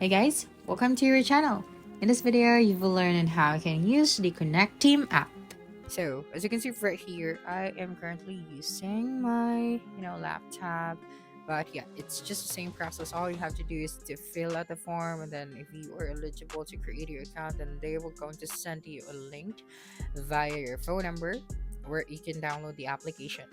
Hey guys, welcome to your channel. In this video, you will learn on how you can use the Connecteam app. So, as you can see right here, I am currently using my, laptop. But yeah, it's just the same process. All you have to do is to fill out the form, and then if you are eligible to create your account, then they will going to send you a link via your phone number where you can download the application.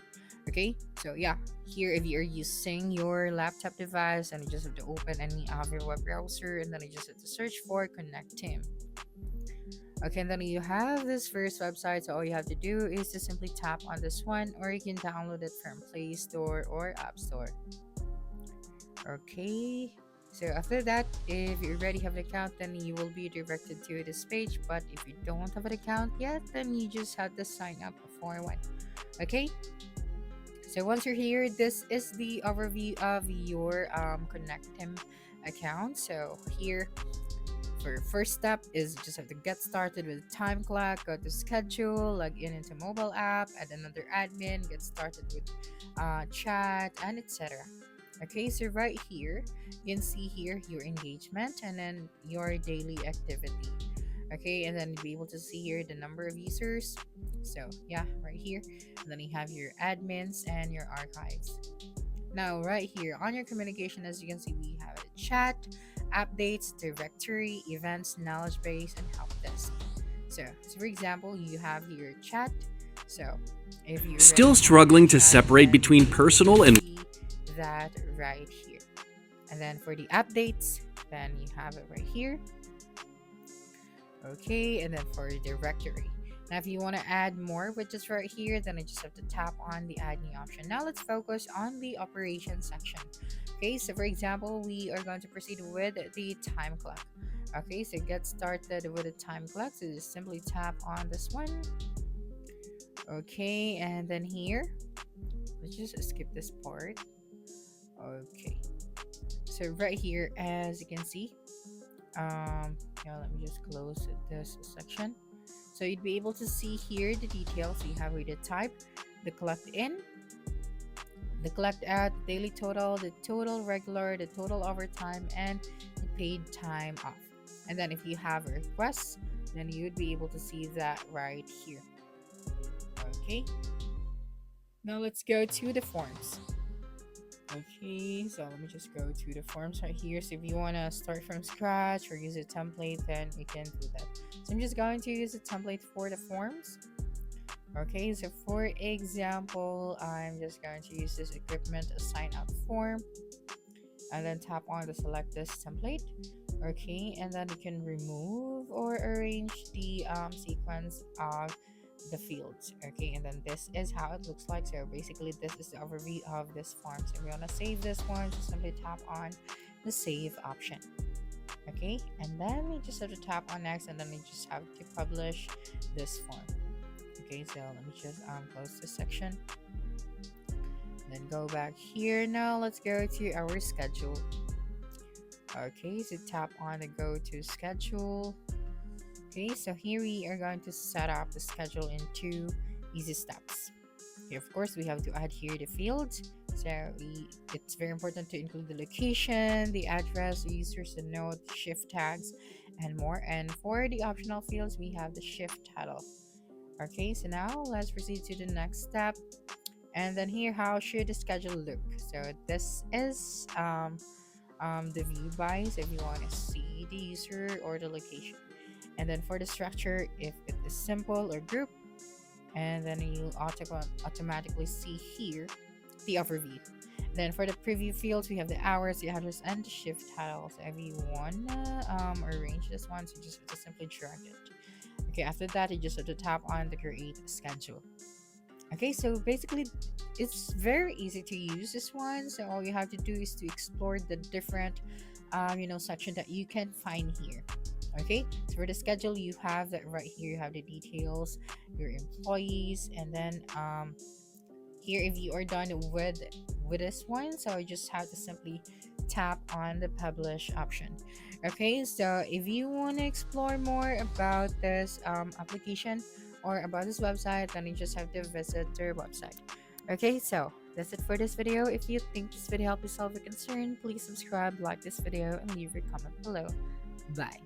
Okay, so yeah, here if you're using your laptop device, and you just have to open any of your web browser, and then you just have to search for Connecteam. Okay, and then you have this first website, so all you have to do is to simply tap on this one, or you can download it from Play Store or App Store. Okay, so after that, if you already have an account, then you will be directed to this page. But if you don't have an account yet, then you just have to sign up for one. Okay, so once you're here, this is the overview of your Connecteam account. So here, for first step is just have to get started with time clock, go to schedule, log in into mobile app, add another admin, get started with chat, and etc. Okay, so right here, you can see here your engagement and then your daily activity. Okay, and then be able to see here the number of users. So yeah, right here, and then you have your admins and your archives. Now right here on your communication, as you can see, we have a chat, updates, directory, events, knowledge base, and help desk. So for example, you have your chat. So if you're Still struggling to chat, separate then between you personal and see that right here. And then for the updates, then you have it right here. Okay, and then for directory. Now, if you want to add more widgets right here, then I just have to tap on the add new option. Now, let's focus on the operation section. Okay, so for example, we are going to proceed with the time clock. Okay, so get started with the time clock. So just simply tap on this one. Okay, and then here, let's just skip this part. Okay, so right here, as you can see, let me just close this section. So you'd be able to see here the details. So you have the type, the collect in, the collect out, daily total, the total regular, the total overtime, and the paid time off. And then if you have a request, then you'd be able to see that right here. Okay, now let's go to the forms. Okay, so let me just go to the forms right here. So if you want to start from scratch or use a template, then you can do that. So I'm just going to use a template for the forms. Okay, so for example, I'm just going to use this equipment sign up form, and then tap on the select this template. Okay, and then you can remove or arrange the sequence of the fields. Okay, and then this is how it looks like. So basically, this is the overview of this form. So if you want to save this one, just simply tap on the save option. Okay, and then you just have to tap on next, and then you just have to publish this form. Okay, so let me just close this section, then go back here. Now let's go to our schedule. Okay, so tap on the go to schedule. Okay, so here we are going to set up the schedule in 2 easy steps. Here, of course, we have to add here the fields. So it's very important to include the location, the address, the users, the note, shift tags, and more. And for the optional fields, we have the shift title. Okay, so now let's proceed to the next step. And then here, how should the schedule look? So this is the view by, so if you want to see the user or the location. And then for the structure, if it is simple or group, and then you automatically see here the overview. Then for the preview fields, we have the hours, the address, and the shift title. So if you wanna arrange this one, so you just have to simply drag it. Okay, after that, you just have to tap on the create schedule. Okay, so basically it's very easy to use this one. So all you have to do is to explore the different section that you can find here. Okay, so for the schedule, you have that right here. You have the details, your employees, and then here, if you are done with this one, so you just have to simply tap on the publish option. Okay, so if you want to explore more about this application or about this website, then you just have to visit their website. Okay, so That's it for this video. If you think this video helped you solve a concern, please subscribe, like this video, and leave your comment below. Bye.